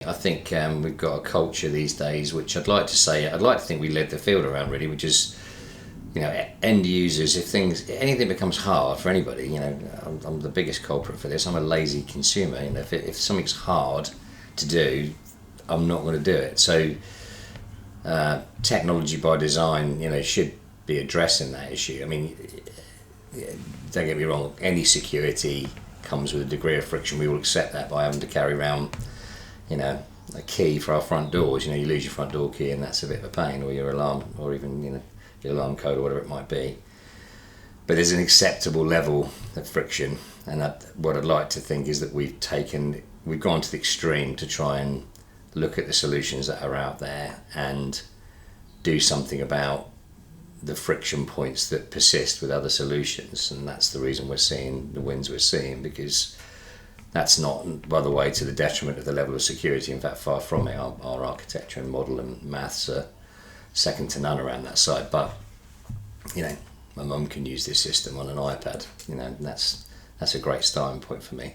I think we've got a culture these days, which I'd like to think we led the field around really, which is, end users. If anything becomes hard for anybody, I'm the biggest culprit for this. I'm a lazy consumer. If something's hard to do, I'm not going to do it. So technology by design, should be addressing that issue. I mean, don't get me wrong. Any security comes with a degree of friction. We will accept that by having to carry around, a key for our front doors. You lose your front door key, and that's a bit of a pain, or your alarm, or even your alarm code, or whatever it might be. But there's an acceptable level of friction, and what I'd like to think is that we've gone to the extreme to try and look at the solutions that are out there and do something about the friction points that persist with other solutions. And that's the reason we're seeing the wins we're seeing, because that's not, by the way, to the detriment of the level of security. In fact, far from it. Our architecture and model and maths are second to none around that side. But my mum can use this system on an iPad. And that's a great starting point for me.